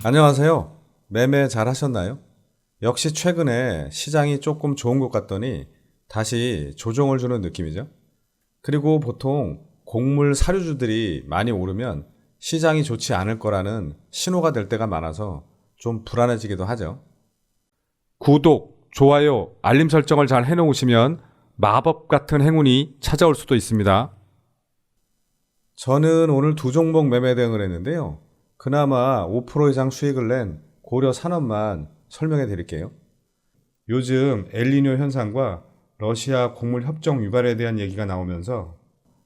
안녕하세요. 매매 잘 하셨나요? 역시 최근에 시장이 조금 좋은 것 같더니 다시 조정을 주는 느낌이죠. 그리고 보통 곡물 사료주들이 많이 오르면 시장이 좋지 않을 거라는 신호가 될 때가 많아서 좀 불안해지기도 하죠. 구독, 좋아요, 알림 설정을 잘 해놓으시면 마법 같은 행운이 찾아올 수도 있습니다. 저는 오늘 두 종목 매매 대응을 했는데요. 그나마 5% 이상 수익을 낸 고려 산업만 설명해 드릴게요. 요즘 엘니뇨 현상과 러시아 곡물 협정 위반에 대한 얘기가 나오면서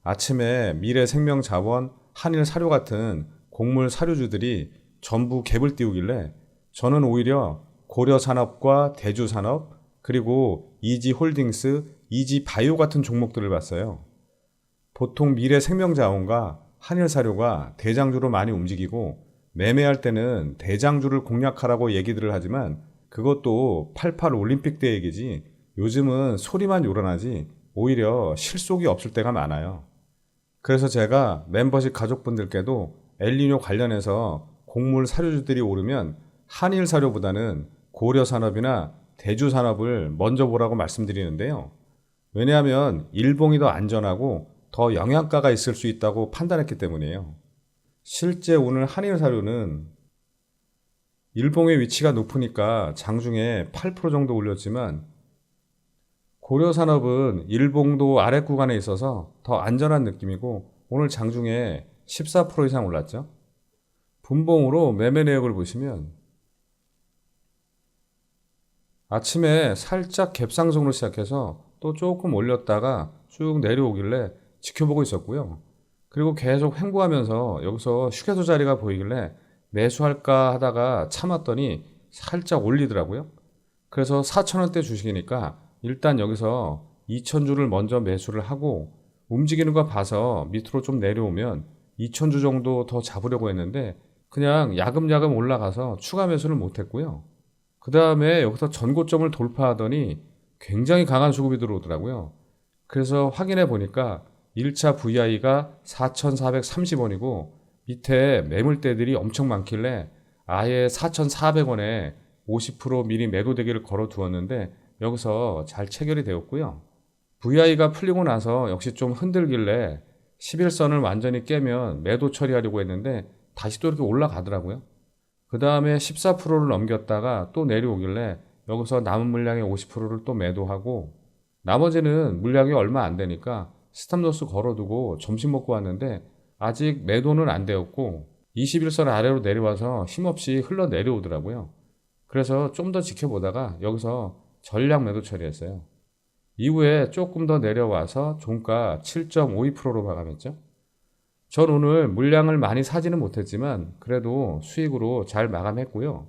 아침에 미래생명자원, 한일사료 같은 곡물 사료주들이 전부 갭을 띄우길래 저는 오히려 고려산업과 대주산업 그리고 이지홀딩스, 이지바이오 같은 종목들을 봤어요. 보통 미래생명자원과 한일사료가 대장주로 많이 움직이고 매매할 때는 대장주를 공략하라고 얘기들을 하지만 그것도 88 올림픽 때 얘기지 요즘은 소리만 요란하지 오히려 실속이 없을 때가 많아요. 그래서 제가 멤버십 가족분들께도 엘니뇨 관련해서 곡물 사료주들이 오르면 한일사료보다는 고려산업이나 대주산업을 먼저 보라고 말씀드리는데요. 왜냐하면 일봉이 더 안전하고 더 영양가가 있을 수 있다고 판단했기 때문이에요. 실제 오늘 한일사료는 일봉의 위치가 높으니까 장중에 8% 정도 올렸지만 고려산업은 일봉도 아래 구간에 있어서 더 안전한 느낌이고 오늘 장중에 14% 이상 올랐죠. 분봉으로 매매 내역을 보시면 아침에 살짝 갭상승으로 시작해서 또 조금 올렸다가 쭉 내려오길래 지켜보고 있었고요. 그리고 계속 횡보하면서 여기서 휴게소 자리가 보이길래 매수할까 하다가 참았더니 살짝 올리더라고요. 그래서 4,000원대 주식이니까 일단 여기서 2,000주를 먼저 매수를 하고 움직이는 거 봐서 밑으로 좀 내려오면 2,000주 정도 더 잡으려고 했는데 그냥 야금야금 올라가서 추가 매수를 못했고요. 그 다음에 여기서 전고점을 돌파하더니 굉장히 강한 수급이 들어오더라고요. 그래서 확인해 보니까 1차 VI가 4,430원이고 밑에 매물대들이 엄청 많길래 아예 4,400원에 50% 미리 매도 대기를 걸어 두었는데 여기서 잘 체결이 되었고요. VI가 풀리고 나서 역시 좀 흔들길래 11선을 완전히 깨면 매도 처리하려고 했는데 다시 또 이렇게 올라가더라고요. 그 다음에 14%를 넘겼다가 또 내려오길래 여기서 남은 물량의 50%를 또 매도하고 나머지는 물량이 얼마 안 되니까 스탑로스 걸어두고 점심 먹고 왔는데 아직 매도는 안 되었고 21선 아래로 내려와서 힘없이 흘러 내려오더라고요. 그래서 좀 더 지켜보다가 여기서 전량 매도 처리했어요. 이후에 조금 더 내려와서 종가 7.52%로 마감했죠. 전 오늘 물량을 많이 사지는 못했지만 그래도 수익으로 잘 마감했고요.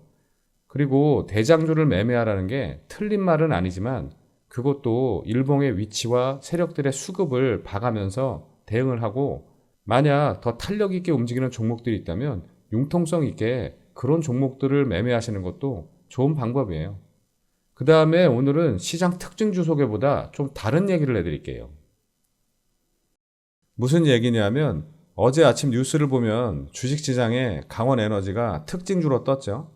그리고 대장주를 매매하라는 게 틀린 말은 아니지만 그것도 일봉의 위치와 세력들의 수급을 봐가면서 대응을 하고 만약 더 탄력 있게 움직이는 종목들이 있다면 융통성 있게 그런 종목들을 매매하시는 것도 좋은 방법이에요. 그 다음에 오늘은 시장 특징주 소개보다 좀 다른 얘기를 해드릴게요. 무슨 얘기냐면 어제 아침 뉴스를 보면 주식시장에 강원에너지가 특징주로 떴죠.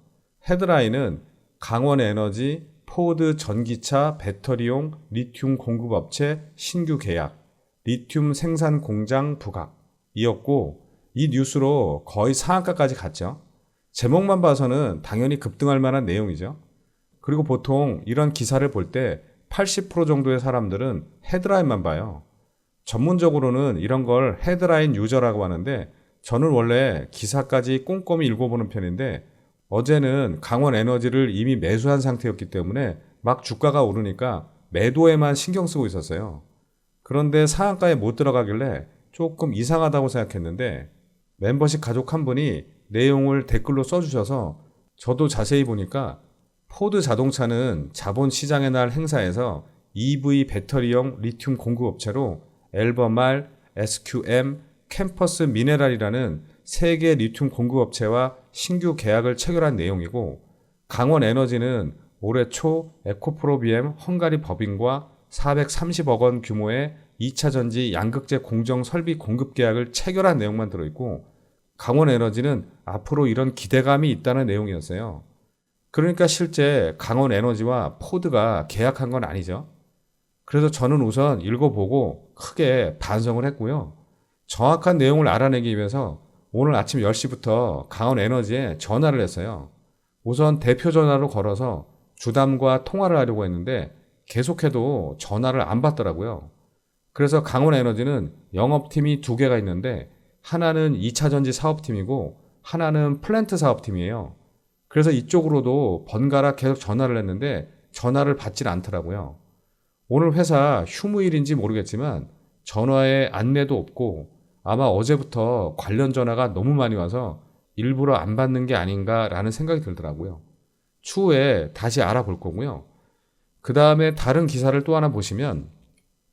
헤드라인은 강원에너지 포드 전기차 배터리용 리튬 공급업체 신규 계약, 리튬 생산 공장 부각이었고 이 뉴스로 거의 상한가까지 갔죠. 제목만 봐서는 당연히 급등할 만한 내용이죠. 그리고 보통 이런 기사를 볼 때 80% 정도의 사람들은 헤드라인만 봐요. 전문적으로는 이런 걸 헤드라인 유저라고 하는데 저는 원래 기사까지 꼼꼼히 읽어보는 편인데 어제는 강원에너지를 이미 매수한 상태였기 때문에 막 주가가 오르니까 매도에만 신경 쓰고 있었어요. 그런데 상한가에 못 들어가길래 조금 이상하다고 생각했는데 멤버십 가족 한 분이 내용을 댓글로 써주셔서 저도 자세히 보니까 포드 자동차는 자본시장의 날 행사에서 EV 배터리용 리튬 공급업체로 앨범알, SQM, 캠퍼스 미네랄이라는 세계 리튬 공급업체와 신규 계약을 체결한 내용이고 강원에너지는 올해 초 에코프로비엠 헝가리 법인과 430억 원 규모의 2차 전지 양극재 공정 설비 공급 계약을 체결한 내용만 들어있고 강원에너지는 앞으로 이런 기대감이 있다는 내용이었어요. 그러니까 실제 강원에너지와 포드가 계약한 건 아니죠. 그래서 저는 우선 읽어보고 크게 반성을 했고요. 정확한 내용을 알아내기 위해서 오늘 아침 10시부터 강원에너지에 전화를 했어요. 우선 대표 전화로 걸어서 주담과 통화를 하려고 했는데 계속해도 전화를 안 받더라고요. 그래서 강원에너지는 영업팀이 두 개가 있는데 하나는 2차전지 사업팀이고 하나는 플랜트 사업팀이에요. 그래서 이쪽으로도 번갈아 계속 전화를 했는데 전화를 받질 않더라고요. 오늘 회사 휴무일인지 모르겠지만 전화에 안내도 없고 아마 어제부터 관련 전화가 너무 많이 와서 일부러 안 받는 게 아닌가라는 생각이 들더라고요. 추후에 다시 알아볼 거고요. 그 다음에 다른 기사를 또 하나 보시면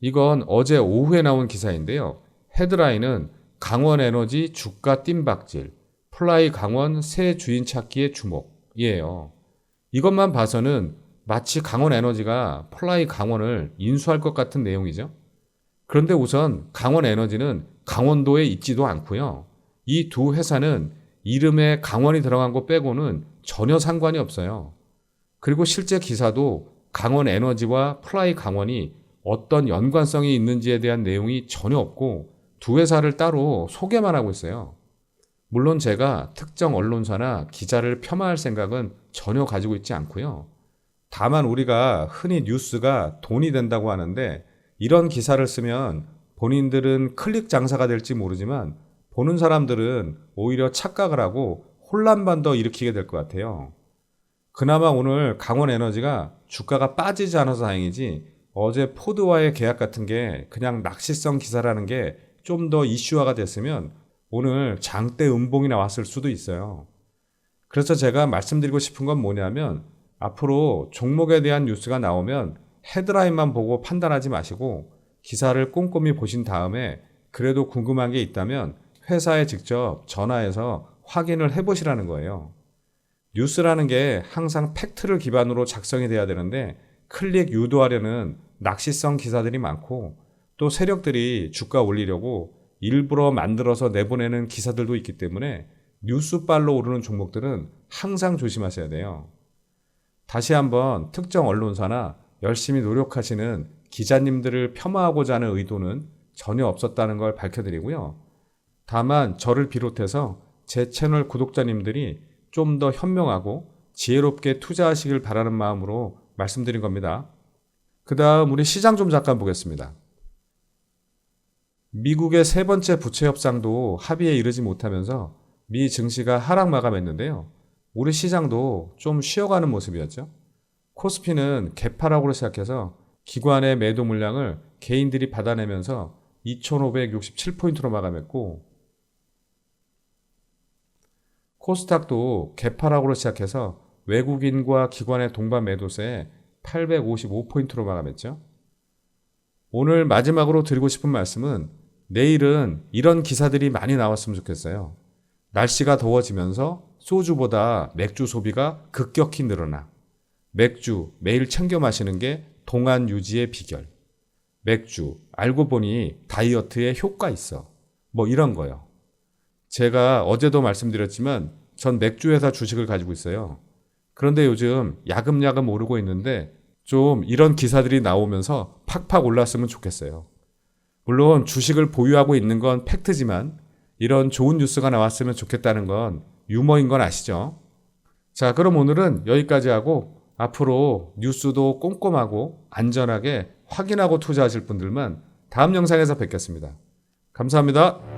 이건 어제 오후에 나온 기사인데요. 헤드라인은 강원에너지 주가 뜀박질, 플라이 강원 새 주인 찾기에 주목이에요. 이것만 봐서는 마치 강원에너지가 플라이 강원을 인수할 것 같은 내용이죠. 그런데 우선 강원에너지는 강원도에 있지도 않고요. 이 두 회사는 이름에 강원이 들어간 거 빼고는 전혀 상관이 없어요. 그리고 실제 기사도 강원에너지와 플라이 강원이 어떤 연관성이 있는지에 대한 내용이 전혀 없고 두 회사를 따로 소개만 하고 있어요. 물론 제가 특정 언론사나 기자를 폄하할 생각은 전혀 가지고 있지 않고요. 다만 우리가 흔히 뉴스가 돈이 된다고 하는데 이런 기사를 쓰면 본인들은 클릭 장사가 될지 모르지만 보는 사람들은 오히려 착각을 하고 혼란만 더 일으키게 될 것 같아요. 그나마 오늘 강원에너지가 주가가 빠지지 않아서 다행이지 어제 포드와의 계약 같은 게 그냥 낚시성 기사라는 게 좀 더 이슈화가 됐으면 오늘 장대 음봉이 나왔을 수도 있어요. 그래서 제가 말씀드리고 싶은 건 뭐냐면 앞으로 종목에 대한 뉴스가 나오면 헤드라인만 보고 판단하지 마시고 기사를 꼼꼼히 보신 다음에 그래도 궁금한 게 있다면 회사에 직접 전화해서 확인을 해보시라는 거예요. 뉴스라는 게 항상 팩트를 기반으로 작성이 돼야 되는데 클릭 유도하려는 낚시성 기사들이 많고 또 세력들이 주가 올리려고 일부러 만들어서 내보내는 기사들도 있기 때문에 뉴스빨로 오르는 종목들은 항상 조심하셔야 돼요. 다시 한번 특정 언론사나 열심히 노력하시는 기자님들을 폄하하고자 하는 의도는 전혀 없었다는 걸 밝혀드리고요. 다만 저를 비롯해서 제 채널 구독자님들이 좀 더 현명하고 지혜롭게 투자하시길 바라는 마음으로 말씀드린 겁니다. 그 다음 우리 시장 좀 잠깐 보겠습니다. 미국의 세 번째 부채 협상도 합의에 이르지 못하면서 미 증시가 하락 마감했는데요. 우리 시장도 좀 쉬어가는 모습이었죠. 코스피는 개파락으로 시작해서 기관의 매도 물량을 개인들이 받아내면서 2,567포인트로 마감했고 코스닥도 개파락으로 시작해서 외국인과 기관의 동반 매도세에 855포인트로 마감했죠. 오늘 마지막으로 드리고 싶은 말씀은 내일은 이런 기사들이 많이 나왔으면 좋겠어요. 날씨가 더워지면서 소주보다 맥주 소비가 급격히 늘어나. 맥주 매일 챙겨 마시는 게 동안 유지의 비결. 맥주 알고 보니 다이어트에 효과 있어. 뭐 이런 거요. 제가 어제도 말씀드렸지만 전 맥주 회사 주식을 가지고 있어요. 그런데 요즘 야금야금 오르고 있는데 좀 이런 기사들이 나오면서 팍팍 올랐으면 좋겠어요. 물론 주식을 보유하고 있는 건 팩트지만 이런 좋은 뉴스가 나왔으면 좋겠다는 건 유머인 건 아시죠? 자, 그럼 오늘은 여기까지 하고 앞으로 뉴스도 꼼꼼하고 안전하게 확인하고 투자하실 분들만 다음 영상에서 뵙겠습니다. 감사합니다.